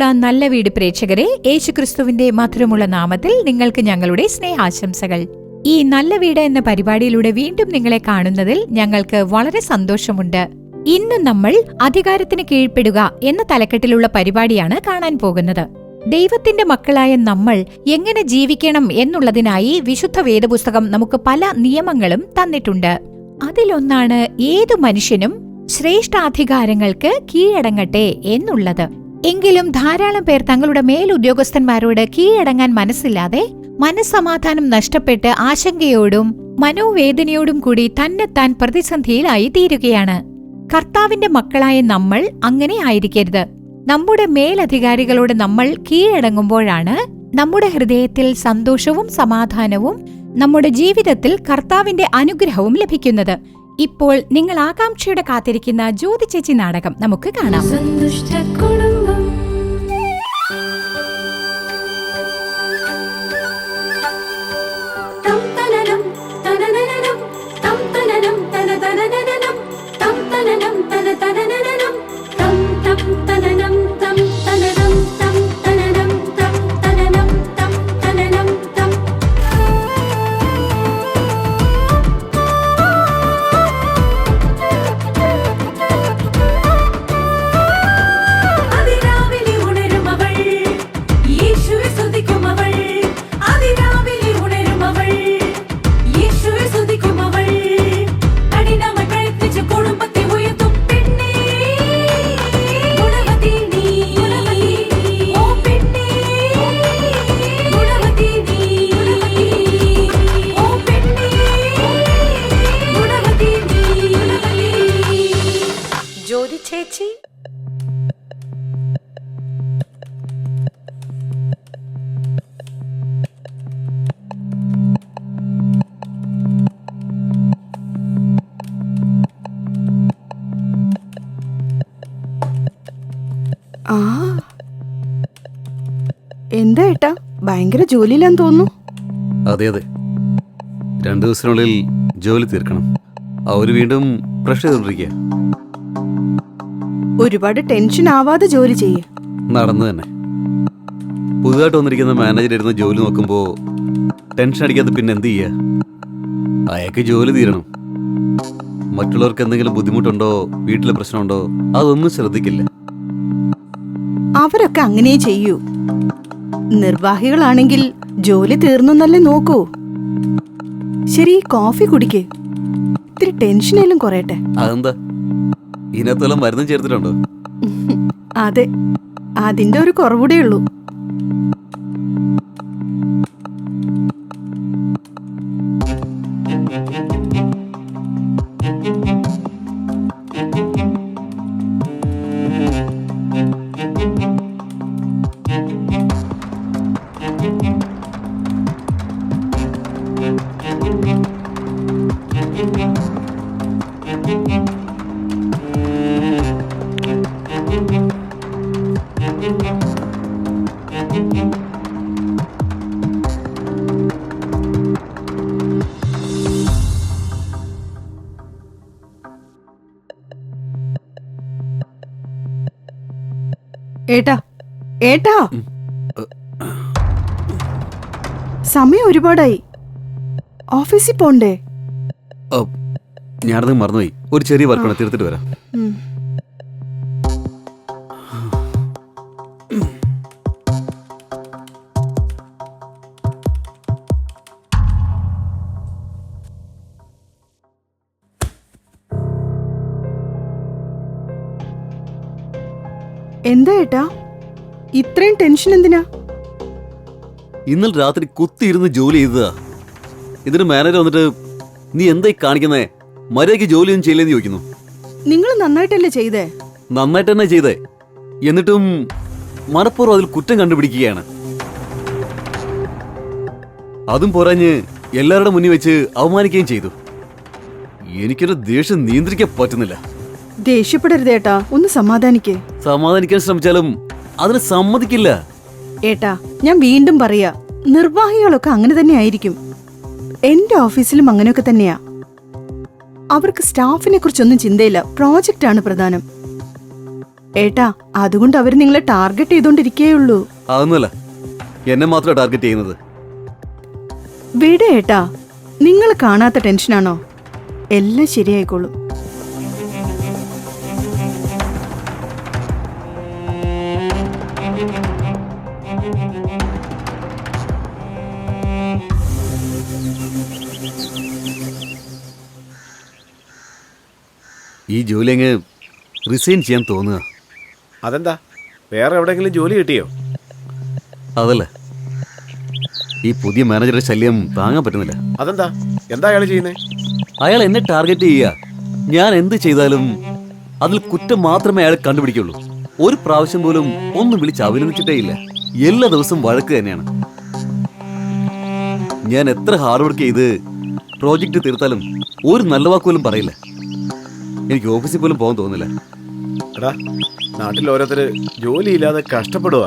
പ്രിയമുള്ള നല്ല വീട് പ്രേക്ഷകരെ, യേശുക്രിസ്തുവിന്റെ മധുരമുള്ള നാമത്തിൽ നിങ്ങൾക്ക് ഞങ്ങളുടെ സ്നേഹാശംസകൾ. ഈ നല്ല വീട് എന്ന പരിപാടിയിലൂടെ വീണ്ടും നിങ്ങളെ കാണുന്നതിൽ ഞങ്ങൾക്ക് വളരെ സന്തോഷമുണ്ട്. ഇന്ന് നമ്മൾ അധികാരത്തിന് കീഴ്പ്പെടുക എന്ന തലക്കെട്ടിലുള്ള പരിപാടിയാണ് കാണാൻ പോകുന്നത്. ദൈവത്തിന്റെ മക്കളായ നമ്മൾ എങ്ങനെ ജീവിക്കണം എന്നുള്ളതിനായി വിശുദ്ധ വേദപുസ്തകം നമുക്ക് പല നിയമങ്ങളും തന്നിട്ടുണ്ട്. അതിലൊന്നാണ് ഏതു മനുഷ്യനും ശ്രേഷ്ഠാധികാരങ്ങൾക്ക് കീഴടങ്ങട്ടെ എന്നുള്ളത്. എങ്കിലും ധാരാളം പേർ തങ്ങളുടെ മേലുദ്യോഗസ്ഥന്മാരോട് കീഴടങ്ങാൻ മനസ്സില്ലാതെ മനസ്സമാധാനം നഷ്ടപ്പെട്ട് ആശങ്കയോടും മനോവേദനയോടും കൂടി തന്നെത്താൻ പ്രതിസന്ധിയിലായി തീരുകയാണ്. കർത്താവിന്റെ മക്കളായ നമ്മൾ അങ്ങനെ ആയിരിക്കരുത്. നമ്മുടെ മേലധികാരികളോട് നമ്മൾ കീഴടങ്ങുമ്പോഴാണ് നമ്മുടെ ഹൃദയത്തിൽ സന്തോഷവും സമാധാനവും നമ്മുടെ ജീവിതത്തിൽ കർത്താവിന്റെ അനുഗ്രഹവും ലഭിക്കുന്നത്. ഇപ്പോൾ നിങ്ങൾ ആകാംക്ഷയോടെ കാത്തിരിക്കുന്ന ജ്യോതി ചേച്ചി നാടകം നമുക്ക് കാണാം. ചേച്ചി എന്താ ഏട്ടാ, ഭയങ്കര ജോലിയിലാന്ന് തോന്നുന്നു. അതെ അതെ, 2 ദിവസത്തിനുള്ളിൽ ജോലി തീർക്കണം. അവര് വീണ്ടും പ്രഷർ ചെയ്തോണ്ടിരിക്കുക. ഒരുപാട് ടെൻഷൻ ആവാതെ ജോലി ചെയ്യേ. നടന്നു തന്നെ. പുതുതായിട്ട് വന്നിരിക്കുന്ന മാനേജർ ഇരുന്ന് ജോലി നോക്കുമ്പോ ടെൻഷൻ അടിക്കാതെ പിന്നെ എന്ത് ചെയ്യാ? അയാൾക്ക് ജോലി തീരണം. മറ്റുള്ളവർക്ക് എന്തെങ്കിലും ബുദ്ധിമുട്ടുണ്ടോ, വീട്ടിലെ പ്രശ്നമുണ്ടോ, അതൊന്നും ശ്രദ്ധിക്കില്ല. അവരൊക്കെ അങ്ങനെ ചെയ്യൂ. നിർവാഹികളാണെങ്കിൽ ജോലി തീർന്നല്ലേ നോക്കൂ. ശരി, കോഫി കുടിക്കേ. ഇത്തിരി ടെൻഷനെല്ലാം കുറയട്ടെ. അതെന്താ, ഇതിനകത്തെല്ലാം മരുന്നും ചേർത്തിട്ടുണ്ടോ? അതെ, അതിന്റെ ഒരു കുറവുകൂടെ ഉള്ളൂ. ഏട്ടാ ഏട്ടാ, സമയം ഒരുപാടായി. ഓഫീസിൽ പോണ്ടേ? ഞാനത് മറന്നുപോയി. ഒരു ചെറിയ വർക്കാണ്, തീർത്തിട്ട് വരാം. എന്താ ഏട്ടാ, ഇത്രയും ടെൻഷൻ എന്തിനാ? ഇന്നലെ രാത്രി കുത്തിയിരുന്ന് ജോലി ചെയ്തതാ. ഇതിന് മാനേജർ വന്നിട്ട് നീ എന്തായി കാണിക്കുന്നേ, മര്യാദയ്ക്ക് ജോലിയൊന്നും ചെയ്യില്ലെന്ന് ചോദിക്കുന്നു. നിങ്ങൾ നന്നായിട്ടല്ലേ ചെയ്തേ? നന്നായിട്ട് തന്നെ ചെയ്തേ. എന്നിട്ടും മനഃപൂർവ്വം അതിൽ കുറ്റം കണ്ടുപിടിക്കുകയാണ്. അതും പോരാഞ്ഞ് എല്ലാവരുടെ മുന്നിൽ വെച്ച് അവമാനിക്കുകയും ചെയ്തു. എനിക്കൊരു ദേഷ്യം നിയന്ത്രിക്കാൻ പറ്റുന്നില്ല. ദേഷ്യപ്പെടരുത് ഏട്ടാ, ഒന്ന് സമാധാനിക്കേ. സമാധാനിക്കാൻ ശ്രമിച്ചാലും അതിന് സമ്മതിക്കില്ല. ഏട്ടാ, ഞാൻ വീണ്ടും പറയാ, നിർവാഹികളൊക്കെ അങ്ങനെ തന്നെ ആയിരിക്കും. എന്റെ ഓഫീസിലും അങ്ങനെയൊക്കെ തന്നെയാ. അവർക്ക് സ്റ്റാഫിനെ കുറിച്ചൊന്നും ചിന്തയില്ല, പ്രോജക്റ്റ് ആണ് പ്രധാനം. ഏട്ടാ അതുകൊണ്ട് അവർ നിങ്ങളെ ടാർഗറ്റ് ചെയ്തോണ്ടിരിക്കേയുള്ളൂ. അതൊന്നുമല്ല, എന്നെ മാത്രമാണ് ടാർഗറ്റ് ചെയ്യുന്നത്. വിട് ഏട്ടാ, നിങ്ങൾ കാണാത്ത ടെൻഷനാണോ? എല്ലാം ശരിയായിക്കോളും. ഈ ജോലി അങ്ങ് റിസൈൻ ചെയ്യാൻ തോന്നുക. അതെന്താ, വേറെ എവിടെയെങ്കിലും ജോലി കിട്ടിയോ? അതല്ല, ഈ പുതിയ മാനേജറുടെ ശല്യം താങ്ങാൻ പറ്റുന്നില്ല. അതെന്താ, എന്താ അയാൾ ചെയ്യുന്നേ? അയാൾ എന്നെ ടാർഗറ്റ് ചെയ്യുക. ഞാൻ എന്ത് ചെയ്താലും അതിൽ കുറ്റം മാത്രമേ അയാൾ കണ്ടുപിടിക്കുള്ളൂ. ഒരു പ്രാവശ്യം പോലും ഒന്നും വിളിച്ച് അഭിനന്ദിച്ചിട്ടേ ഇല്ല. എല്ലാ ദിവസവും വഴക്ക് തന്നെയാണ്. ഞാൻ എത്ര ഹാർഡ് വർക്ക് ചെയ്ത് പ്രോജക്റ്റ് തീർത്താലും ഒരു നല്ല വാക്കുപോലും പറയില്ല. എനിക്ക് ഓഫീസിൽ പോലും പോകാൻ തോന്നില്ല. എടാ, നാട്ടിൽ ഓരോരുത്തര് ജോലിയില്ലാതെ കഷ്ടപ്പെടുക.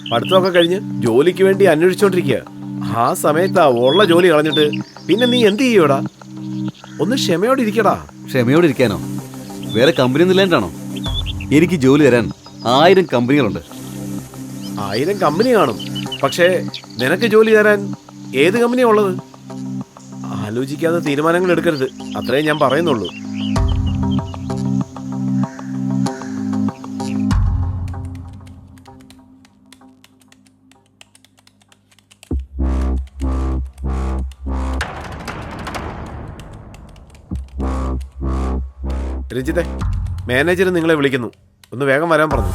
പഠിത്തമൊക്കെ കഴിഞ്ഞ് ജോലിക്ക് വേണ്ടി അന്വേഷിച്ചോണ്ടിരിക്കുക. ആ സമയത്താ ഉള്ള ജോലി കളഞ്ഞിട്ട് പിന്നെ നീ എന്ത് ചെയ്യൂടാ? ഒന്ന് ക്ഷമയോടെ ഇരിക്കടാ. ക്ഷമയോടെ ഇരിക്കാനോ? വേറെ കമ്പനി ഒന്നും ഇല്ലാണ്ടാണോ? എനിക്ക് ജോലി തരാൻ 1000 കമ്പനികളുണ്ട്. 1000 കമ്പനി കാണും, പക്ഷേ നിനക്ക് ജോലി തരാൻ ഏത് കമ്പനിയാ ഉള്ളത്? ആലോചിക്കാതെ തീരുമാനങ്ങൾ എടുക്കരുത്, അത്രേ ഞാൻ പറയുന്നുള്ളൂ. രഞ്ജിത്തെ, മാനേജർ നിങ്ങളെ വിളിക്കുന്നു, ഒന്ന് വേഗം വരാൻ പറഞ്ഞു.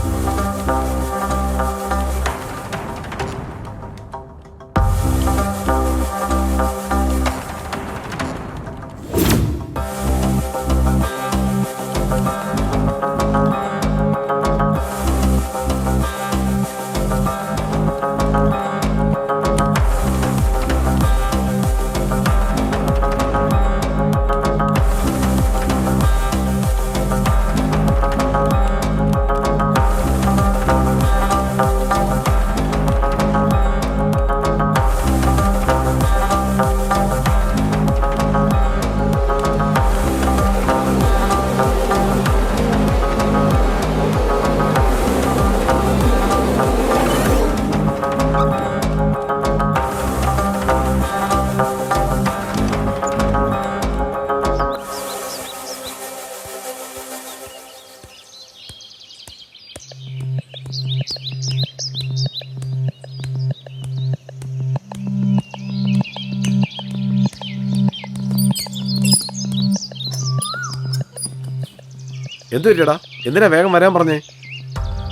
എന്തു പറ്റിയടാ? എന്തിനാ വേഗം വരാൻ പറഞ്ഞേ?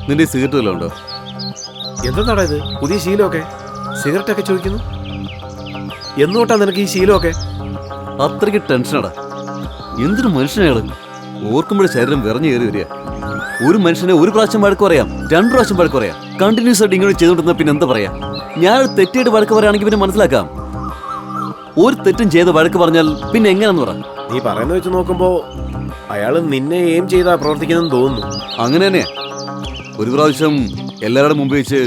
നിന്റെ സിഗരറ്റ് വല്ലതും ഉണ്ടോ? എന്തെന്നാടാ ഇത് പുതിയ ശീലമൊക്കെ? സിഗരറ്റൊക്കെ ചോദിക്കുന്നു. എന്നോട്ടാ നിനക്ക് ഈ ശീലമൊക്കെ? അത്രയ്ക്ക് ടെൻഷനാടാ. എന്തൊരു മനുഷ്യനയാള്. ഓർക്കുമ്പോഴേ ശരീരം വിറഞ്ഞു കയറി വരിക. ഒരു മനുഷ്യനെ ഒരു പ്രാവശ്യം വഴക്ക് പറയാം, 2 പ്രാവശ്യം വഴക്ക് പറയാം. കണ്ടിന്യൂസ് ആയിട്ട് ഇങ്ങനെ ചെയ്തോണ്ടിരുന്ന പിന്നെ എന്താ പറയാ? ഞാനൊരു തെറ്റായിട്ട് വഴക്ക് പറയുകയാണെങ്കിൽ പിന്നെ മനസ്സിലാക്കാം. ഒരു തെറ്റും ചെയ്ത് വഴക്ക് പറഞ്ഞാൽ പിന്നെ എങ്ങനെയാന്ന് പറ. നീ പറയുന്ന വെച്ച് നോക്കുമ്പോ അയാള് നിന്നെ എയിം ചെയ്താ പ്രവർത്തിക്കുന്നെന്ന് തോന്നുന്നു. അങ്ങനെ തന്നെയാ. ഒരു പ്രാവശ്യം എല്ലാവരുടെ മുമ്പ് വെച്ച്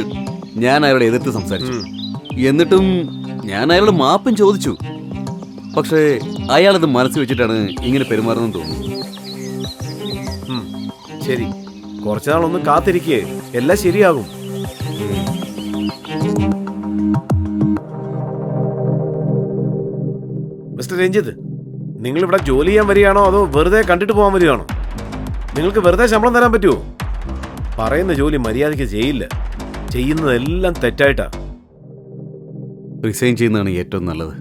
ഞാൻ അയാളോട് എതിർത്ത് സംസാരിച്ചു. എന്നിട്ടും ഞാൻ അയാളോട് മാപ്പും ചോദിച്ചു. പക്ഷേ അയാളത് മനസ്സിൽ വെച്ചിട്ടാണ് ഇങ്ങനെ പെരുമാറുന്നതെന്ന് തോന്നുന്നു. ശരി, കുറച്ചുനാളൊന്ന് കാത്തിരിക്കേ, എല്ലാം ശരിയാകും. മിസ്റ്റർ രഞ്ജിത്ത്, നിങ്ങൾ ഇവിടെ ജോലി ചെയ്യാൻ വരികയാണോ അതോ വെറുതെ കണ്ടിട്ട് പോകാൻ വരികയാണോ? നിങ്ങൾക്ക് വെറുതെ ശമ്പളം തരാൻ പറ്റുമോ? പറയുന്ന ജോലി മര്യാദയ്ക്ക് ചെയ്യില്ല, ചെയ്യുന്നതെല്ലാം തെറ്റായിട്ടാ. റിസൈൻ ചെയ്യുന്നതാണ് ഏറ്റവും നല്ലത്.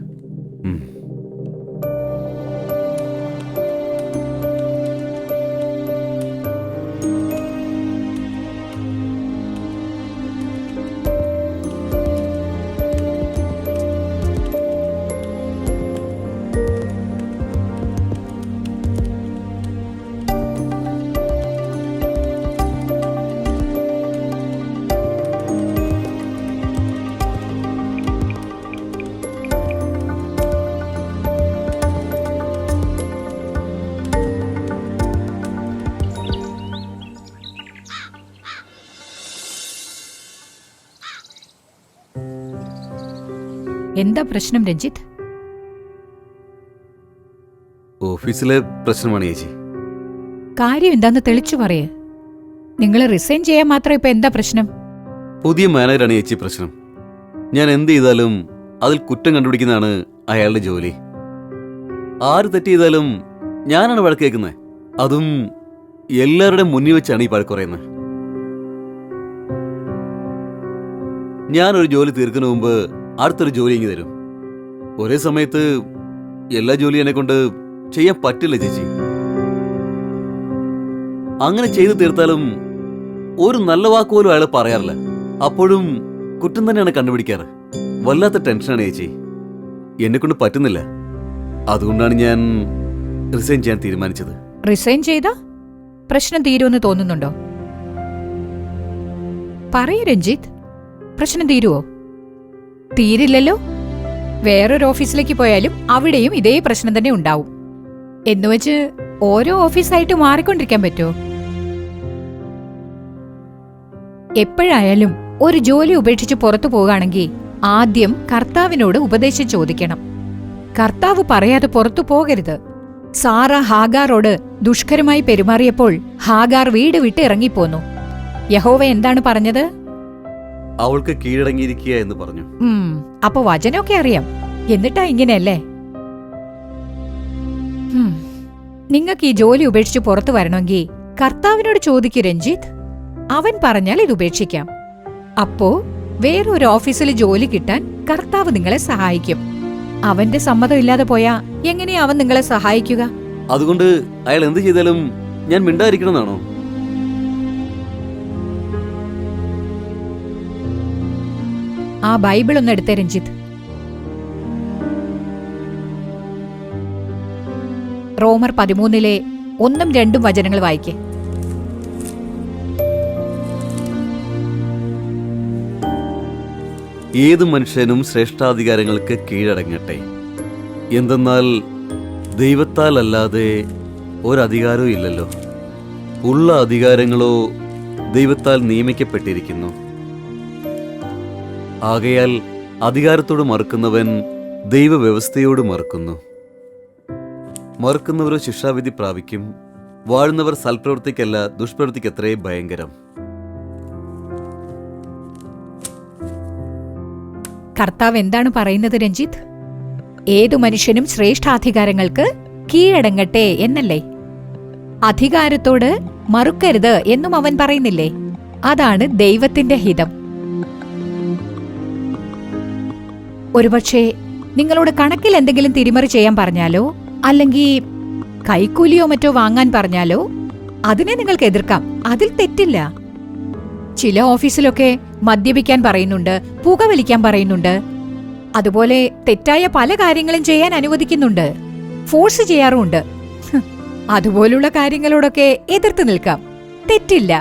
എന്താ പ്രശ്നം രഞ്ജിത്ത്? ഓഫീസിലെ പ്രശ്നമാണ് ചേച്ചി. കാര്യം എന്താന്ന് തെളിച്ചു പറയേ. നിങ്ങൾ റിസൈൻ ചെയ്യാൻ മാത്രം ഇപ്പൊ എന്താ പ്രശ്നം? പുതിയ മാനേജറാണ് ചേച്ചി പ്രശ്നം. ഞാൻ എന്ത് ചെയ്താലും അതിൽ കുറ്റം കണ്ടുപിടിക്കുന്നതാണ് അയാളുടെ ജോലി. ആര് തെറ്റ് ചെയ്താലും ഞാനാണ് വഴക്ക് കേൾക്കുന്നത്. അതും എല്ലാവരുടെയും മുന്നിൽ വെച്ചാണ് ഈ വഴക്ക് പറയുന്നത്. ഞാനൊരു ജോലി തീർക്കുന്നതിന് മുമ്പ് അടുത്തൊരു ജോലി ഇങ്ങ് തരും. ഒരേ സമയത്ത് എല്ലാ ജോലിയും എന്നെ കൊണ്ട് ചെയ്യാൻ പറ്റില്ല ചേച്ചി. അങ്ങനെ ചെയ്തു തീർത്താലും ഒരു നല്ല വാക്കുപോലും അയാൾ പറയാറില്ല. അപ്പോഴും കുറ്റം തന്നെയാണ് കണ്ടുപിടിക്കാറ്. വല്ലാത്ത ടെൻഷനാണ് ചേച്ചി. എന്നെ കൊണ്ട് പറ്റുന്നില്ല. അതുകൊണ്ടാണ് ഞാൻ റിസൈൻ ചെയ്യാൻ തീരുമാനിച്ചത്. റിസൈൻ ചെയ്ത പ്രശ്നം തീരുമെന്ന് തോന്നുന്നുണ്ടോ? പറയൂ രഞ്ജിത്ത്, പ്രശ്നം തീരുവോ? തീരില്ലല്ലോ. വേറൊരു ഓഫീസിലേക്ക് പോയാലും അവിടെയും ഇതേ പ്രശ്നം തന്നെ ഉണ്ടാവും. എന്നുവെച്ച് ഓരോ ഓഫീസായിട്ട് മാറിക്കൊണ്ടിരിക്കാൻ പറ്റുമോ? എപ്പോഴായാലും ഒരു ജോലി ഉപേക്ഷിച്ച് പുറത്തു പോകുകയാണെങ്കിൽ ആദ്യം കർത്താവിനോട് ഉപദേശം ചോദിക്കണം. കർത്താവ് പറയാതെ പുറത്തു പോകരുത്. സാറ ഹാഗാറോട് ദുഷ്കരമായി പെരുമാറിയപ്പോൾ ഹാഗാർ വീട് വിട്ട് ഇറങ്ങിപ്പോന്നു. യഹോവ എന്താണ് പറഞ്ഞത്? അവൾക്ക് കീഴടങ്ങിയിരിക്കുക എന്ന് പറഞ്ഞു. അപ്പൊ വചനമൊക്കെ അറിയാം, എന്നിട്ടാ ഇങ്ങനെയല്ലേ? നിങ്ങൾക്ക് ഈ ജോലി ഉപേക്ഷിച്ച് പുറത്തു വരണമെങ്കിൽ കർത്താവിനോട് ചോദിക്കൂ രഞ്ജിത്ത്. അവൻ പറഞ്ഞാൽ ഇത് ഉപേക്ഷിക്കാം. അപ്പോ വേറൊരു ഓഫീസിൽ ജോലി കിട്ടാൻ കർത്താവ് നിങ്ങളെ സഹായിക്കും. അവന്റെ സമ്മതം ഇല്ലാതെ പോയാ എങ്ങനെയാ അവൻ നിങ്ങളെ സഹായിക്കുക? അതുകൊണ്ട് അയാൾ എന്ത് ചെയ്താലും ഞാൻ മിണ്ടായിരിക്കണമെന്നാണോ? ആ ബൈബിൾ ഒന്ന് എടുത്തേ രഞ്ജിത്ത്. റോമർ 13 1ഉം 2ഉം വചനങ്ങൾ വായിക്കേ. ഏതു മനുഷ്യനും ശ്രേഷ്ഠാധികാരങ്ങൾക്ക് കീഴടങ്ങട്ടെ. എന്തെന്നാൽ ദൈവത്താൽ അല്ലാതെ ഒരധികാരവും ഇല്ലല്ലോ. ഉള്ള അധികാരങ്ങളോ ദൈവത്താൽ നിയമിക്കപ്പെട്ടിരിക്കുന്നു. ആകയാൽ അധികാരത്തോട് മറുക്കുന്നവൻ ദൈവവ്യവസ്ഥയോട് മറുക്കുന്നു. മറുക്കുന്നവരോ ശിക്ഷാവിധി പ്രാപിക്കും. വാഴുന്നവർ സൽപ്രവൃത്തിക്കല്ല ദുഷ്പ്രവൃത്തിക്കത്രേ ഭയങ്കരം. കർത്താവ് എന്താണ് പറയുന്നത് രഞ്ജിത്ത്? ഏതു മനുഷ്യനും ശ്രേഷ്ഠാധികാരങ്ങൾക്ക് കീഴടങ്ങട്ടെ എന്നല്ലേ? അധികാരത്തോട് മറുക്കരുത് എന്നും അവൻ പറയുന്നില്ലേ? അതാണ് ദൈവത്തിന്റെ ഹിതം. ഒരുപക്ഷെ നിങ്ങളോട് കണക്കിൽ എന്തെങ്കിലും തിരിമറി ചെയ്യാൻ പറഞ്ഞാലോ അല്ലെങ്കിൽ കൈക്കൂലിയോ മറ്റോ വാങ്ങാൻ പറഞ്ഞാലോ അതിനെ നിങ്ങൾക്ക് എതിർക്കാം. അതിൽ തെറ്റില്ല. ചില ഓഫീസിലൊക്കെ മദ്യപിക്കാൻ പറയുന്നുണ്ട്, പുകവലിക്കാൻ പറയുന്നുണ്ട്. അതുപോലെ തെറ്റായ പല കാര്യങ്ങളും ചെയ്യാൻ അനുവദിക്കുന്നുണ്ട്, ഫോഴ്സ് ചെയ്യാറുമുണ്ട്. അതുപോലുള്ള കാര്യങ്ങളോടൊക്കെ എതിർത്ത് നിൽക്കാം, തെറ്റില്ല.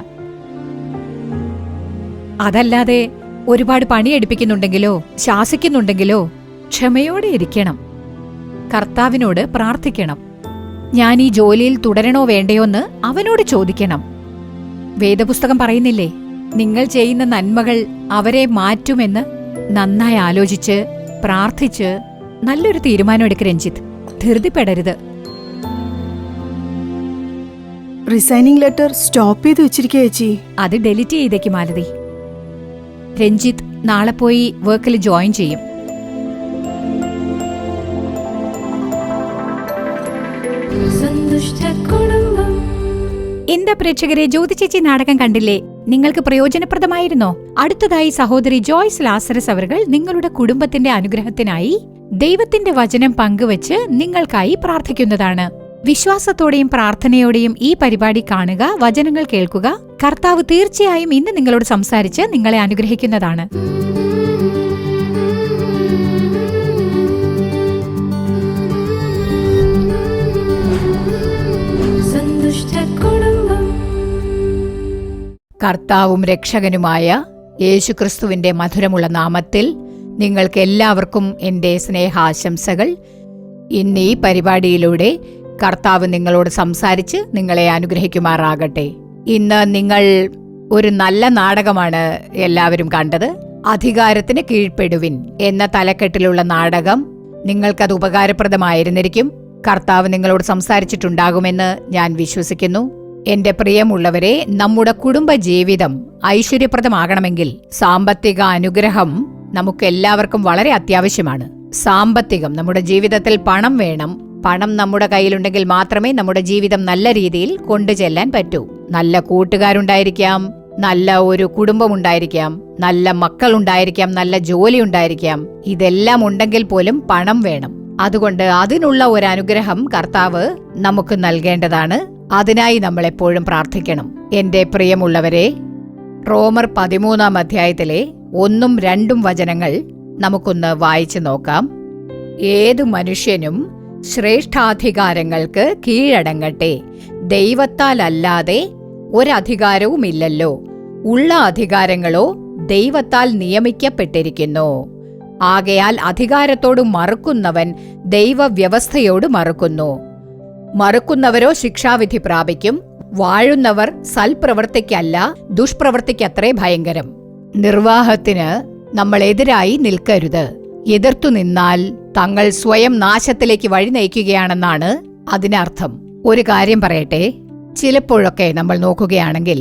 അതല്ലാതെ ഒരുപാട് പണിയെടുപ്പിക്കുന്നുണ്ടെങ്കിലോ ശാസിക്കുന്നുണ്ടെങ്കിലോ ക്ഷമയോടെ ഇരിക്കണം. കർത്താവിനോട് പ്രാർത്ഥിക്കണം. ഞാൻ ഈ ജോലിയിൽ തുടരണോ വേണ്ടയോന്ന് അവനോട് ചോദിക്കണം. വേദപുസ്തകം പറയുന്നില്ലേ, നിങ്ങൾ ചെയ്യുന്ന നന്മകൾ അവരെ മാറ്റുമെന്ന്? നന്നായി ആലോചിച്ച് പ്രാർത്ഥിച്ച് നല്ലൊരു തീരുമാനം എടുക്ക് രഞ്ജിത്ത്. ധൃതിപ്പെടരുത്. റിസൈനിങ് ലെറ്റർ സ്റ്റോപ്പ് ചെയ്ത് വെച്ചിരിക്കുക ചേച്ചി. അത് ഡെലിറ്റ് ചെയ്തേക്ക് മാലതി. രഞ്ജിത്ത് നാളെ പോയി വർക്കിൽ ജോയിൻ ചെയ്യും. എന്താ പ്രേക്ഷകരെ, ജ്യോതി ചേച്ചി നാടകം കണ്ടില്ലേ? നിങ്ങൾക്ക് പ്രയോജനപ്രദമായിരുന്നോ? അടുത്തതായി സഹോദരി ജോയ്സ് ലാസറസ് അവർകൾ നിങ്ങളുടെ കുടുംബത്തിന്റെ അനുഗ്രഹത്തിനായി ദൈവത്തിന്റെ വചനം പങ്കുവച്ച് നിങ്ങൾക്കായി പ്രാർത്ഥിക്കുന്നതാണ്. വിശ്വാസത്തോടെയും പ്രാർത്ഥനയോടെയും ഈ പരിപാടി കാണുക, വചനങ്ങൾ കേൾക്കുക. കർത്താവ് തീർച്ചയായും ഇന്ന് നിങ്ങളോട് സംസാരിച്ച് നിങ്ങളെ അനുഗ്രഹിക്കുന്നതാണ്. കർത്താവും രക്ഷകനുമായ യേശുക്രിസ്തുവിന്റെ മധുരമുള്ള നാമത്തിൽ നിങ്ങൾക്ക് എല്ലാവർക്കും എന്റെ സ്നേഹാശംസകൾ. ഇന്ന് ഈ പരിപാടിയിലൂടെ കർത്താവ് നിങ്ങളോട് സംസാരിച്ച് നിങ്ങളെ അനുഗ്രഹിക്കുമാറാകട്ടെ. ഇന്ന് നിങ്ങൾ ഒരു നല്ല നാടകമാണ് എല്ലാവരും കണ്ടത്. അധികാരത്തിന് കീഴ്പ്പെടുവിൻ എന്ന തലക്കെട്ടിലുള്ള നാടകം. നിങ്ങൾക്കത് ഉപകാരപ്രദമായിരുന്നിരിക്കും. കർത്താവ് നിങ്ങളോട് സംസാരിച്ചിട്ടുണ്ടാകുമെന്ന് ഞാൻ വിശ്വസിക്കുന്നു. എന്റെ പ്രിയമുള്ളവരെ, നമ്മുടെ കുടുംബ ജീവിതം ഐശ്വര്യപ്രദമാകണമെങ്കിൽ സാമ്പത്തിക അനുഗ്രഹം നമുക്കെല്ലാവർക്കും വളരെ അത്യാവശ്യമാണ്. സാമ്പത്തികം, നമ്മുടെ ജീവിതത്തിൽ പണം വേണം. പണം നമ്മുടെ കയ്യിലുണ്ടെങ്കിൽ മാത്രമേ നമ്മുടെ ജീവിതം നല്ല രീതിയിൽ കൊണ്ടുചെല്ലാൻ പറ്റൂ. നല്ല കൂട്ടുകാരുണ്ടായിരിക്കാം, നല്ല ഒരു കുടുംബം ഉണ്ടായിരിക്കാം, നല്ല മക്കൾ ഉണ്ടായിരിക്കാം, നല്ല ജോലി ഉണ്ടായിരിക്കാം. ഇതെല്ലാം ഉണ്ടെങ്കിൽ പോലും പണം വേണം. അതുകൊണ്ട് അതിനുള്ള ഒരു അനുഗ്രഹം കർത്താവ് നമുക്ക് നൽകേണ്ടതാണ്. അതിനായി നമ്മൾ എപ്പോഴും പ്രാർത്ഥിക്കണം. എന്റെ പ്രിയമുള്ളവരെ, റോമർ 13-ാം അധ്യായത്തിലെ 1-2 വചനങ്ങൾ നമുക്കൊന്ന് വായിച്ചു നോക്കാം. ഏതു മനുഷ്യനും ശ്രേഷ്ഠാധികാരങ്ങൾക്ക് കീഴടങ്ങട്ടെ. ദൈവത്താൽ അല്ലാതെ ഒരധികാരവുമില്ലല്ലോ. ഉള്ള അധികാരങ്ങളോ ദൈവത്താൽ നിയമിക്കപ്പെട്ടിരിക്കുന്നു. ആകയാൽ അധികാരത്തോട് മറുക്കുന്നവൻ ദൈവവ്യവസ്ഥയോട് മറുക്കുന്നു. മറുക്കുന്നവരോ ശിക്ഷാവിധി പ്രാപിക്കും. വാഴുന്നവർ സൽപ്രവൃത്തിക്കല്ല, ദുഷ്പ്രവൃത്തിക്കത്രേ ഭയങ്കരം. നിർവാഹത്തിന് നമ്മൾ എതിരായി നിൽക്കരുത്. എതിർത്തു നിന്നാൽ തങ്ങൾ സ്വയം നാശത്തിലേക്ക് വഴി നയിക്കുകയാണെന്നാണ് അതിനർത്ഥം. ഒരു കാര്യം പറയട്ടെ, ചിലപ്പോഴൊക്കെ നമ്മൾ നോക്കുകയാണെങ്കിൽ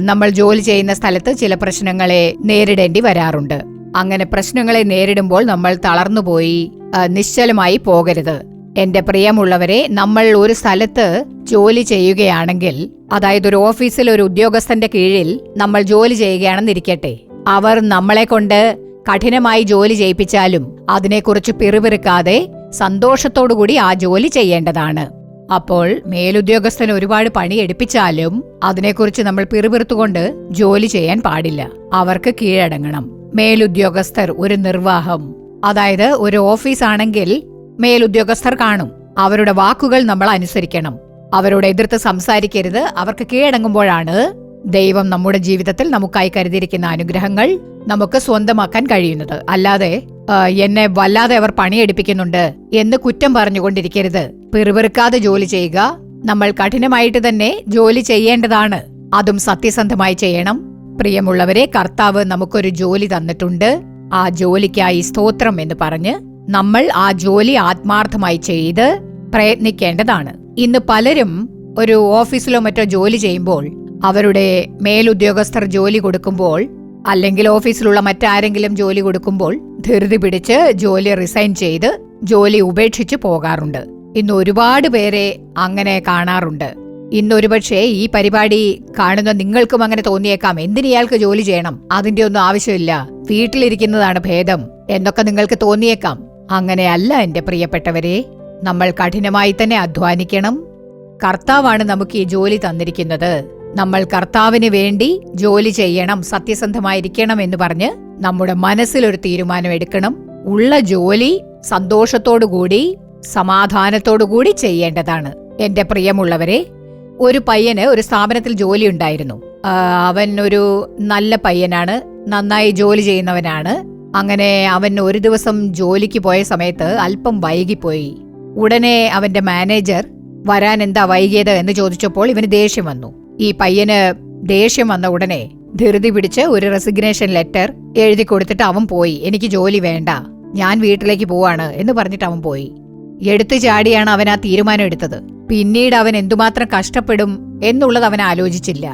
നമ്മൾ ജോലി ചെയ്യുന്ന സ്ഥലത്ത് ചില പ്രശ്നങ്ങളെ നേരിടേണ്ടി വരാറുണ്ട്. അങ്ങനെ പ്രശ്നങ്ങളെ നേരിടുമ്പോൾ നമ്മൾ തളർന്നുപോയി നിശ്ചലമായി പോകരുത്. എന്റെ പ്രിയമുള്ളവരെ, നമ്മൾ ഒരു സ്ഥലത്ത് ജോലി ചെയ്യുകയാണെങ്കിൽ, അതായത് ഒരു ഓഫീസിൽ ഒരു ഉദ്യോഗസ്ഥന്റെ കീഴിൽ നമ്മൾ ജോലി ചെയ്യുകയാണെന്നിരിക്കട്ടെ, അവർ നമ്മളെ കൊണ്ട് കഠിനമായി ജോലി ചെയ്യിപ്പിച്ചാലും അതിനെക്കുറിച്ച് പിറുപിറുക്കാതെ സന്തോഷത്തോടുകൂടി ആ ജോലി ചെയ്യേണ്ടതാണ്. അപ്പോൾ മേലുദ്യോഗസ്ഥന് ഒരുപാട് പണി എടുപ്പിച്ചാലും അതിനെക്കുറിച്ച് നമ്മൾ പിറുപിറുത്തുകൊണ്ട് ജോലി ചെയ്യാൻ പാടില്ല. അവർക്ക് കീഴടങ്ങണം. മേലുദ്യോഗസ്ഥർ ഒരു നിർവാഹം, അതായത് ഒരു ഓഫീസാണെങ്കിൽ മേലുദ്യോഗസ്ഥർ കാണും. അവരുടെ വാക്കുകൾ നമ്മൾ അനുസരിക്കണം. അവരോട് എതിർത്ത് സംസാരിക്കരുത്. അവർക്ക് കീഴടങ്ങുമ്പോഴാണ് ദൈവം നമ്മുടെ ജീവിതത്തിൽ നമുക്കായി കരുതിയിരിക്കുന്ന അനുഗ്രഹങ്ങൾ നമുക്ക് സ്വന്തമാക്കാൻ കഴിയുന്നത്. അല്ലാതെ എന്നെ വല്ലാതെ അവർ പണിയെടുപ്പിക്കുന്നുണ്ട് എന്ന് കുറ്റം പറഞ്ഞുകൊണ്ടിരിക്കരുത്. പിറുപിറുക്കാതെ ജോലി ചെയ്യുക. നമ്മൾ കഠിനമായിട്ട് തന്നെ ജോലി ചെയ്യേണ്ടതാണ്. അതും സത്യസന്ധമായി ചെയ്യണം. പ്രിയമുള്ളവരെ, കർത്താവ് നമുക്കൊരു ജോലി തന്നിട്ടുണ്ട്. ആ ജോലിക്കായി സ്തോത്രം എന്ന് പറഞ്ഞ് നമ്മൾ ആ ജോലി ആത്മാർത്ഥമായി ചെയ്ത് പ്രയത്നിക്കേണ്ടതാണ്. ഇന്ന് പലരും ഒരു ഓഫീസിലോ മറ്റോ ജോലി ചെയ്യുമ്പോൾ, അവരുടെ മേലുദ്യോഗസ്ഥർ ജോലി കൊടുക്കുമ്പോൾ, അല്ലെങ്കിൽ ഓഫീസിലുള്ള മറ്റാരെങ്കിലും ജോലി കൊടുക്കുമ്പോൾ ധൃതി പിടിച്ച് ജോലി റിസൈൻ ചെയ്ത് ജോലി ഉപേക്ഷിച്ച് പോകാറുണ്ട്. ഇന്ന് ഒരുപാട് പേരെ അങ്ങനെ കാണാറുണ്ട്. ഇന്നൊരുപക്ഷെ ഈ പരിപാടി കാണുന്ന നിങ്ങൾക്കും അങ്ങനെ തോന്നിയേക്കാം, എന്തിന് ഇയാൾക്ക് ജോലി ചെയ്യണം, അതിന്റെ ഒന്നും ആവശ്യമില്ല, വീട്ടിലിരിക്കുന്നതാണ് ഭേദം എന്നൊക്കെ നിങ്ങൾക്ക് തോന്നിയേക്കാം. അങ്ങനെയല്ല എന്റെ പ്രിയപ്പെട്ടവരെ. നമ്മൾ കഠിനമായി തന്നെ അധ്വാനിക്കണം. കർത്താവാണ് നമുക്ക് ഈ ജോലി തന്നിരിക്കുന്നത്. നമ്മൾ കർത്താവിന് വേണ്ടി ജോലി ചെയ്യണം, സത്യസന്ധമായിരിക്കണം എന്ന് പറഞ്ഞ് നമ്മുടെ മനസ്സിലൊരു തീരുമാനം എടുക്കണം. ഉള്ള ജോലി സന്തോഷത്തോടുകൂടി സമാധാനത്തോടുകൂടി ചെയ്യേണ്ടതാണ്. എന്റെ പ്രിയമുള്ളവരെ, ഒരു പയ്യന് ഒരു സ്ഥാപനത്തിൽ ജോലി ഉണ്ടായിരുന്നു. അവൻ ഒരു നല്ല പയ്യനാണ്, നന്നായി ജോലി ചെയ്യുന്നവനാണ്. അങ്ങനെ അവൻ ഒരു ദിവസം ജോലിക്ക് പോയ സമയത്ത് അല്പം വൈകിപ്പോയി. ഉടനെ അവന്റെ മാനേജർ വരാൻ എന്താ വൈകിയത് എന്ന് ചോദിച്ചപ്പോൾ ഇവന് ദേഷ്യം വന്നു. ഈ പയ്യന് ദേഷ്യം വന്ന ഉടനെ ധൃതി പിടിച്ച് ഒരു റെസിഗ്നേഷൻ ലെറ്റർ എഴുതി കൊടുത്തിട്ട് അവൻ പോയി. എനിക്ക് ജോലി വേണ്ട, ഞാൻ വീട്ടിലേക്ക് പോവാണ് എന്ന് പറഞ്ഞിട്ട് അവൻ പോയി. എടുത്തു ചാടിയാണ് അവൻ ആ തീരുമാനം എടുത്തത്. പിന്നീട് അവൻ എന്തുമാത്രം കഷ്ടപ്പെടും എന്നുള്ളത് അവൻ ആലോചിച്ചില്ല.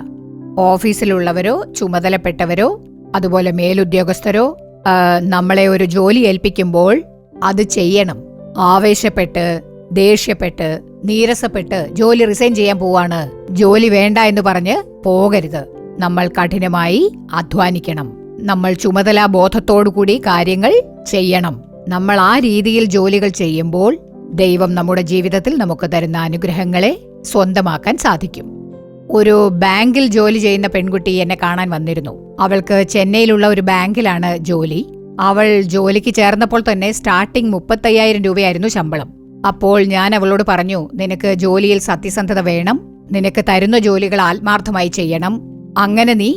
ഓഫീസിലുള്ളവരോ ചുമതലപ്പെട്ടവരോ അതുപോലെ മേലുദ്യോഗസ്ഥരോ നമ്മളെ ഒരു ജോലി ഏൽപ്പിക്കുമ്പോൾ അത് ചെയ്യണം. ആവേശപ്പെട്ട് ദേഷ്യപ്പെട്ട് നീരസപ്പെട്ട് ജോലി റിസൈൻ ചെയ്യാൻ പോവാണ്, ജോലി വേണ്ട എന്ന് പറഞ്ഞ് പോകരുത്. നമ്മൾ കഠിനമായി അധ്വാനിക്കണം. നമ്മൾ ചുമതലാ ബോധത്തോടുകൂടി കാര്യങ്ങൾ ചെയ്യണം. നമ്മൾ ആ രീതിയിൽ ജോലികൾ ചെയ്യുമ്പോൾ ദൈവം നമ്മുടെ ജീവിതത്തിൽ നമുക്ക് തരുന്ന അനുഗ്രഹങ്ങളെ സ്വന്തമാക്കാൻ സാധിക്കും. ഒരു ബാങ്കിൽ ജോലി ചെയ്യുന്ന പെൺകുട്ടി എന്നെ കാണാൻ വന്നിരുന്നു. അവൾക്ക് ചെന്നൈയിലുള്ള ഒരു ബാങ്കിലാണ് ജോലി. അവൾ ജോലിക്ക് ചേർന്നപ്പോൾ തന്നെ സ്റ്റാർട്ടിംഗ് 35,000 രൂപയായിരുന്നു ശമ്പളം. അപ്പോൾ ഞാൻ അവളോട് പറഞ്ഞു, നിനക്ക് ജോലിയിൽ സത്യസന്ധത വേണം, നിനക്ക് തരുന്ന ജോലികൾ ആത്മാർത്ഥമായി ചെയ്യണം. അങ്ങനെ നീ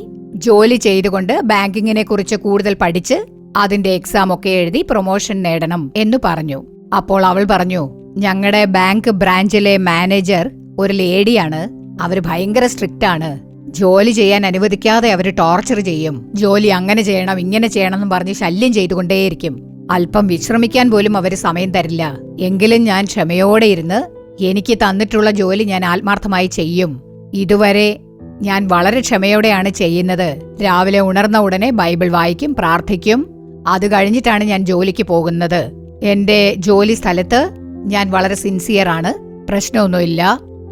ജോലി ചെയ്തുകൊണ്ട് ബാങ്കിങ്ങിനെ കുറിച്ച് കൂടുതൽ പഠിച്ച് അതിന്റെ എക്സാം ഒക്കെ എഴുതി പ്രൊമോഷൻ നേടണം എന്ന് പറഞ്ഞു. അപ്പോൾ അവൾ പറഞ്ഞു, ഞങ്ങളുടെ ബാങ്ക് ബ്രാഞ്ചിലെ മാനേജർ ഒരു ലേഡിയാണ്, അവര് ഭയങ്കര സ്ട്രിക്റ്റ് ആണ്, ജോലി ചെയ്യാൻ അനുവദിക്കാതെ അവര് ടോർച്ചർ ചെയ്യും, ജോലി അങ്ങനെ ചെയ്യണം ഇങ്ങനെ ചെയ്യണം എന്ന് പറഞ്ഞ് ശല്യം ചെയ്തുകൊണ്ടേയിരിക്കും, അല്പം വിശ്രമിക്കാൻ പോലും അവര് സമയം തരില്ല. എങ്കിലും ഞാൻ ക്ഷമയോടെ ഇരുന്ന് എനിക്ക് തന്നിട്ടുള്ള ജോലി ഞാൻ ആത്മാർത്ഥമായി ചെയ്യും ഇതുവരെ ഞാൻ വളരെ ക്ഷമയോടെയാണ് ചെയ്യുന്നത്. രാവിലെ ഉണർന്ന ഉടനെ ബൈബിൾ വായിക്കും, പ്രാർത്ഥിക്കും. അത് കഴിഞ്ഞിട്ടാണ് ഞാൻ ജോലിക്ക് പോകുന്നത്. എന്റെ ജോലി സ്ഥലത്ത് ഞാൻ വളരെ സിൻസിയറാണ്, പ്രശ്നമൊന്നുമില്ല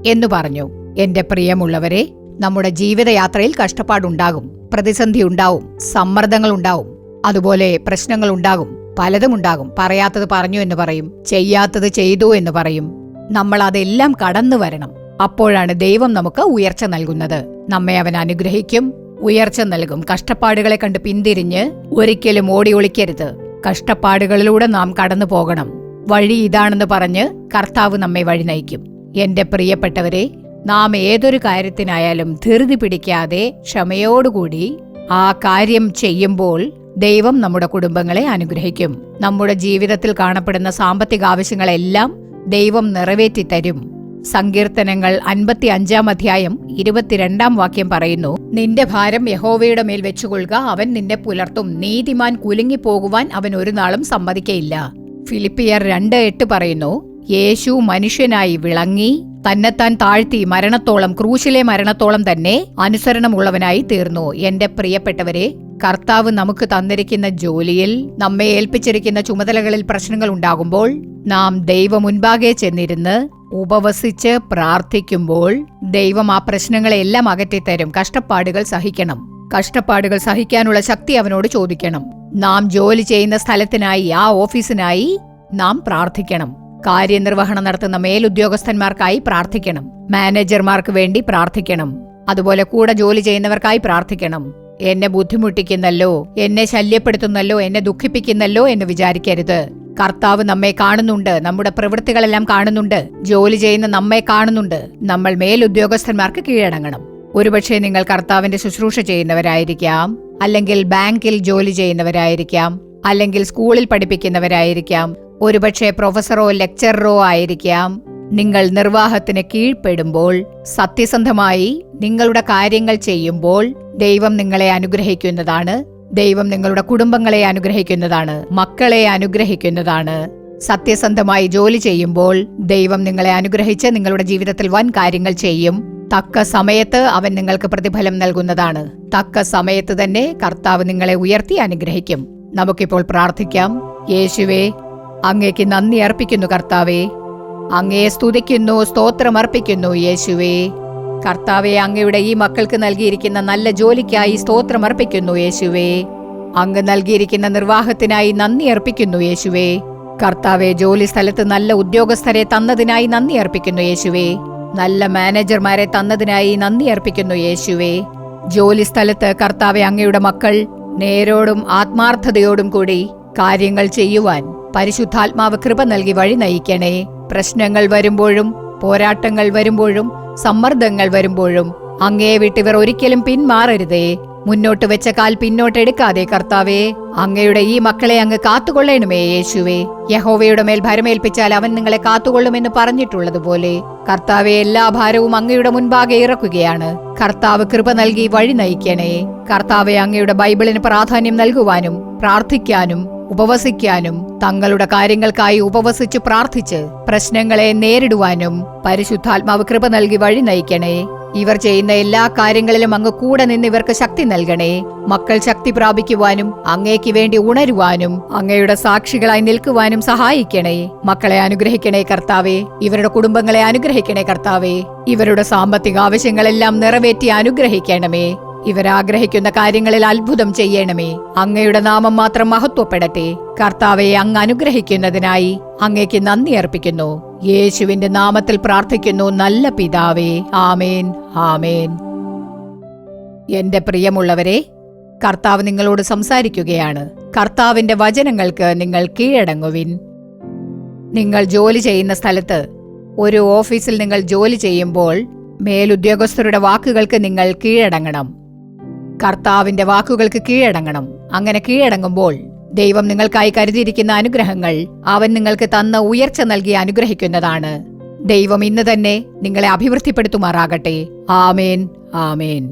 എന്ന് പറഞ്ഞു. എന്റെ പ്രിയമുള്ളവരെ, നമ്മുടെ ജീവിതയാത്രയിൽ കഷ്ടപ്പാടുണ്ടാകും, പ്രതിസന്ധി ഉണ്ടാവും, സമ്മർദ്ദങ്ങൾ ഉണ്ടാവും, അതുപോലെ പ്രശ്നങ്ങൾ ഉണ്ടാകും, പലതും ഉണ്ടാകും. പറയാത്തത് പറഞ്ഞു എന്ന് പറയും, ചെയ്യാത്തത് ചെയ്തു എന്ന് പറയും. നമ്മൾ അതെല്ലാം കടന്നു വരണം. അപ്പോഴാണ് ദൈവം നമുക്ക് ഉയർച്ച നൽകുന്നത്. നമ്മെ അവൻ അനുഗ്രഹിക്കും, ഉയർച്ച നൽകും. കഷ്ടപ്പാടുകളെ കണ്ട് പിന്തിരിഞ്ഞ് ഒരിക്കലും ഓടി ഒളിക്കരുത്. കഷ്ടപ്പാടുകളിലൂടെ നാം കടന്നു പോകണം. വഴി ഇതാണെന്ന് പറഞ്ഞ് കർത്താവ് നമ്മെ വഴി നയിക്കും. എന്റെ പ്രിയപ്പെട്ടവരെ, നാം ഏതൊരു കാര്യത്തിനായാലും ധൃതി പിടിക്കാതെ ക്ഷമയോടുകൂടി ആ കാര്യം ചെയ്യുമ്പോൾ ദൈവം നമ്മുടെ കുടുംബങ്ങളെ അനുഗ്രഹിക്കും. നമ്മുടെ ജീവിതത്തിൽ കാണപ്പെടുന്ന സാമ്പത്തിക ആവശ്യങ്ങളെല്ലാം ദൈവം നിറവേറ്റിത്തരും. സങ്കീർത്തനങ്ങൾ 55 അധ്യായം 22 വാക്യം പറയുന്നു, നിന്റെ ഭാരം യഹോവയുടെ മേൽ വെച്ചുകൊള്ളുക, അവൻ നിന്നെ പുലർത്തും. നീതിമാൻ കുലുങ്ങിപ്പോകുവാൻ അവൻ ഒരു നാളും സമ്മതിക്കയില്ല. ഫിലിപ്പിയർ 2:8 പറയുന്നു, യേശു മനുഷ്യനായി വിളങ്ങി തന്നെത്താൻ താഴ്ത്തി മരണത്തോളം, ക്രൂശിലെ മരണത്തോളം തന്നെ അനുസരണമുള്ളവനായി തീർന്നു. എന്റെ പ്രിയപ്പെട്ടവരെ, കർത്താവ് നമുക്ക് തന്നിരിക്കുന്ന ജോലിയിൽ, നമ്മെ ഏൽപ്പിച്ചിരിക്കുന്ന ചുമതലകളിൽ പ്രശ്നങ്ങൾ ഉണ്ടാകുമ്പോൾ നാം ദൈവ മുൻപാകെ ചെന്നിരുന്ന് ഉപവസിച്ച് പ്രാർത്ഥിക്കുമ്പോൾ ദൈവം ആ പ്രശ്നങ്ങളെല്ലാം അകറ്റിത്തരും. കഷ്ടപ്പാടുകൾ സഹിക്കണം. കഷ്ടപ്പാടുകൾ സഹിക്കാനുള്ള ശക്തി അവനോട് ചോദിക്കണം. നാം ജോലി ചെയ്യുന്ന സ്ഥലത്തിനായി, ആ ഓഫീസിനായി നാം പ്രാർത്ഥിക്കണം. കാര്യനിർവഹണം നടത്തുന്ന മേലുദ്യോഗസ്ഥന്മാർക്കായി പ്രാർത്ഥിക്കണം. മാനേജർമാർക്ക് വേണ്ടി പ്രാർത്ഥിക്കണം. അതുപോലെ കൂടെ ജോലി ചെയ്യുന്നവർക്കായി പ്രാർത്ഥിക്കണം. എന്നെ ബുദ്ധിമുട്ടിക്കുന്നല്ലോ, എന്നെ ശല്യപ്പെടുത്തുന്നല്ലോ, എന്നെ ദുഃഖിപ്പിക്കുന്നല്ലോ എന്ന് വിചാരിക്കരുത്. കർത്താവ് നമ്മെ കാണുന്നുണ്ട്, നമ്മുടെ പ്രവൃത്തികളെല്ലാം കാണുന്നുണ്ട്, ജോലി ചെയ്യുന്ന നമ്മെ കാണുന്നുണ്ട്. നമ്മൾ മേലുദ്യോഗസ്ഥന്മാർക്ക് കീഴടങ്ങണം. ഒരുപക്ഷെ നിങ്ങൾ കർത്താവിന്റെ ശുശ്രൂഷ ചെയ്യുന്നവരായിരിക്കാം, അല്ലെങ്കിൽ ബാങ്കിൽ ജോലി ചെയ്യുന്നവരായിരിക്കാം, അല്ലെങ്കിൽ സ്കൂളിൽ പഠിപ്പിക്കുന്നവരായിരിക്കാം, ഒരുപക്ഷെ പ്രൊഫസറോ ലെക്ചററോ ആയിരിക്കാം. നിങ്ങൾ നിർവാഹത്തിന് കീഴ്പ്പെടുമ്പോൾ, സത്യസന്ധമായി നിങ്ങളുടെ കാര്യങ്ങൾ ചെയ്യുമ്പോൾ ദൈവം നിങ്ങളെ അനുഗ്രഹിക്കുന്നതാണ്. ദൈവം നിങ്ങളുടെ കുടുംബങ്ങളെ അനുഗ്രഹിക്കുന്നതാണ്, മക്കളെ അനുഗ്രഹിക്കുന്നതാണ്. സത്യസന്ധമായി ജോലി ചെയ്യുമ്പോൾ ദൈവം നിങ്ങളെ അനുഗ്രഹിച്ച് നിങ്ങളുടെ ജീവിതത്തിൽ വൻ കാര്യങ്ങൾ ചെയ്യും. തക്ക സമയത്ത് അവൻ നിങ്ങൾക്ക് പ്രതിഫലം നൽകുന്നതാണ്. തക്ക സമയത്ത് തന്നെ കർത്താവ് നിങ്ങളെ ഉയർത്തി അനുഗ്രഹിക്കും. നമുക്കിപ്പോൾ പ്രാർത്ഥിക്കാം. യേശുവേ, അങ്ങേക്ക് നന്ദി അർപ്പിക്കുന്നു കർത്താവേ. അങ്ങയെ സ്തുതിക്കുന്നു, സ്തോത്രമർപ്പിക്കുന്നു യേശുവേ. കർത്താവെ, അങ്ങയുടെ ഈ മക്കൾക്ക് നൽകിയിരിക്കുന്ന നല്ല ജോലിക്കായി സ്തോത്രമർപ്പിക്കുന്നു യേശുവേ. അങ്ങ് നൽകിയിരിക്കുന്ന നിർവാഹത്തിനായി നന്ദി അർപ്പിക്കുന്നു യേശുവേ. കർത്താവെ, ജോലി സ്ഥലത്ത് നല്ല ഉദ്യോഗസ്ഥരെ തന്നതിനായി നന്ദി അർപ്പിക്കുന്നു യേശുവേ. നല്ല മാനേജർമാരെ തന്നതിനായി നന്ദി അർപ്പിക്കുന്നു യേശുവേ. ജോലി സ്ഥലത്ത് കർത്താവെ, അങ്ങയുടെ മക്കൾ നേരോടും ആത്മാർത്ഥതയോടും കൂടി കാര്യങ്ങൾ ചെയ്യുവാൻ പരിശുദ്ധാത്മാവ് കൃപ നൽകി വഴി നയിക്കണേ. പ്രശ്നങ്ങൾ വരുമ്പോഴും, പോരാട്ടങ്ങൾ വരുമ്പോഴും, സമ്മർദ്ദങ്ങൾ വരുമ്പോഴും അങ്ങയെ വിട്ടിവർ ഒരിക്കലും പിന്മാറരുതേ. മുന്നോട്ട് വെച്ച കാൽ പിന്നോട്ടെടുക്കാതെ കർത്താവേ, അങ്ങയുടെ ഈ മക്കളെ അങ്ങ് കാത്തുകൊള്ളണമേ യേശുവേ. യഹോവയുടെ മേൽ ഭരമേൽപ്പിച്ചാൽ അവൻ നിങ്ങളെ കാത്തുകൊള്ളുമെന്ന് പറഞ്ഞിട്ടുള്ളതുപോലെ കർത്താവെ, എല്ലാ ഭാരവും അങ്ങയുടെ മുൻപാകെ ഇറക്കുകയാണ്. കർത്താവ് കൃപ നൽകി വഴി നയിക്കണേ. കർത്താവെ, അങ്ങയുടെ ബൈബിളിന് പ്രാധാന്യം നൽകുവാനും പ്രാർത്ഥിക്കാനും ഉപവസിക്കാനും, തങ്ങളുടെ കാര്യങ്ങൾക്കായി ഉപവസിച്ച് പ്രാർത്ഥിച്ച് പ്രശ്നങ്ങളെ നേരിടുവാനും പരിശുദ്ധാത്മാവ് കൃപ നൽകി വഴി നയിക്കണേ. ഇവർ ചെയ്യുന്ന എല്ലാ കാര്യങ്ങളിലും അങ്ങ് കൂടെ നിന്ന് ഇവർക്ക് ശക്തി നൽകണേ. മക്കൾ ശക്തി പ്രാപിക്കുവാനും അങ്ങേക്ക് വേണ്ടി ഉണരുവാനും അങ്ങയുടെ സാക്ഷികളായി നിൽക്കുവാനും സഹായിക്കണേ. മക്കളെ അനുഗ്രഹിക്കണേ കർത്താവേ. ഇവരുടെ കുടുംബങ്ങളെ അനുഗ്രഹിക്കണേ കർത്താവേ. ഇവരുടെ സാമ്പത്തിക ആവശ്യങ്ങളെല്ലാം നിറവേറ്റി അനുഗ്രഹിക്കണമേ. ഇവരാഗ്രഹിക്കുന്ന കാര്യങ്ങളിൽ അത്ഭുതം ചെയ്യണമേ. അങ്ങയുടെ നാമം മാത്രം മഹത്വപ്പെടട്ടെ. കർത്താവെ, അങ്ങ് അനുഗ്രഹിക്കുന്നതിനായി അങ്ങേക്ക് നന്ദി അർപ്പിക്കുന്നു. യേശുവിന്റെ നാമത്തിൽ പ്രാർത്ഥിക്കുന്നു, നല്ല പിതാവേ. ആമേൻ, ആമേൻ. എന്റെ പ്രിയമുള്ളവരെ, കർത്താവ് നിങ്ങളോട് സംസാരിക്കുകയാണ്. കർത്താവിന്റെ വചനങ്ങൾക്ക് നിങ്ങൾ കീഴടങ്ങുവിൻ. നിങ്ങൾ ജോലി ചെയ്യുന്ന സ്ഥലത്ത്, ഒരു ഓഫീസിൽ നിങ്ങൾ ജോലി ചെയ്യുമ്പോൾ മേലുദ്യോഗസ്ഥരുടെ വാക്കുകൾക്ക് നിങ്ങൾ കീഴടങ്ങണം. കർത്താവിന്റെ വാക്കുകൾക്ക് കീഴടങ്ങണം. അങ്ങനെ കീഴടങ്ങുമ്പോൾ ദൈവം നിങ്ങൾക്കായി കരുതിയിരിക്കുന്ന അനുഗ്രഹങ്ങൾ അവൻ നിങ്ങൾക്ക് തന്ന ഉയർച്ച നൽകി അനുഗ്രഹിക്കുന്നതാണ്. ദൈവം ഇന്ന് തന്നെ നിങ്ങളെ അഭിവൃദ്ധിപ്പെടുത്തുമാറാകട്ടെ. ആമേൻ, ആമേൻ.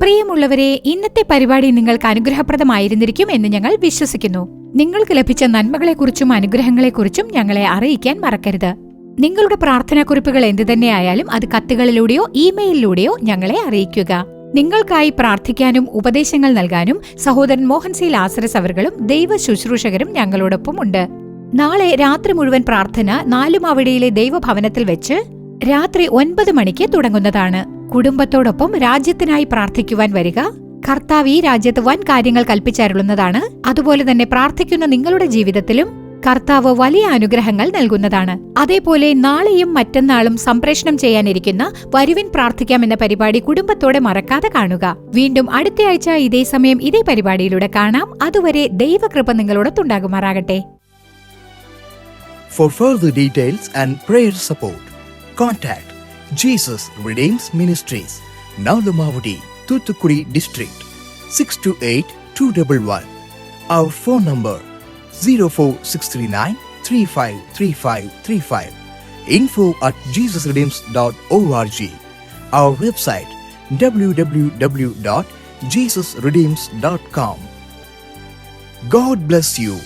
പ്രിയമുള്ളവരെ, ഇന്നത്തെ പരിപാടി നിങ്ങൾക്ക് അനുഗ്രഹപ്രദമായിരുന്നിരിക്കും എന്ന് ഞങ്ങൾ വിശ്വസിക്കുന്നു. നിങ്ങൾക്ക് ലഭിച്ച നന്മകളെക്കുറിച്ചും അനുഗ്രഹങ്ങളെക്കുറിച്ചും ഞങ്ങളെ അറിയിക്കാൻ മറക്കരുത്. നിങ്ങളുടെ പ്രാർത്ഥനാക്കുറിപ്പുകൾ എന്തു തന്നെയായാലും അത് കത്തുകളിലൂടെയോ ഇമെയിലിലൂടെയോ ഞങ്ങളെ അറിയിക്കുക. നിങ്ങൾക്കായി പ്രാർത്ഥിക്കാനും ഉപദേശങ്ങൾ നൽകാനും സഹോദരൻ മോഹൻ സി ലാസറസ് അവர்களுം ദൈവ ശുശ്രൂഷകരും ഞങ്ങളോടൊപ്പം ഉണ്ട്. നാളെ രാത്രി മുഴുവൻ പ്രാർത്ഥന നാലുമാവിടിയിലെ ദൈവഭവനത്തിൽ വെച്ച് രാത്രി 9 മണിക്ക് തുടങ്ങുന്നതാണ്. കുടുംബത്തോടൊപ്പം രാജ്യത്തിനായി പ്രാർത്ഥിക്കുവാൻ വരിക. കർത്താവ് ഈ രാജ്യത്ത് വൻ കാര്യങ്ങൾ കൽപ്പിച്ചരുളുന്നതാണ്. അതുപോലെ തന്നെ പ്രാർത്ഥിക്കുന്ന നിങ്ങളുടെ ജീവിതത്തിലും കർത്താവ് വലിയ അനുഗ്രഹങ്ങൾ നൽകുന്നതാണ്. അതേപോലെ നാളെയും മറ്റന്നാളും സംപ്രേഷണം ചെയ്യാനിരിക്കുന്ന വരുവിൻ പ്രാർത്ഥിക്കാം എന്ന പരിപാടി കുടുംബത്തോടെ മറക്കാതെ കാണുക. വീണ്ടും അടുത്തയാഴ്ച ഇതേ സമയം ഇതേ പരിപാടിയിലൂടെ കാണാം. അതുവരെ ദൈവകൃപ നിങ്ങളോടൊത്തുണ്ടാകുമാറാകട്ടെ. For further details and prayer support, contact Jesus Redeems Ministries, Nalumavudi, Thuthukudi District, 628-211. Our phone number 04639-353535. info@jesusredeems.org. Our website www.jesusredeems.com. God bless you.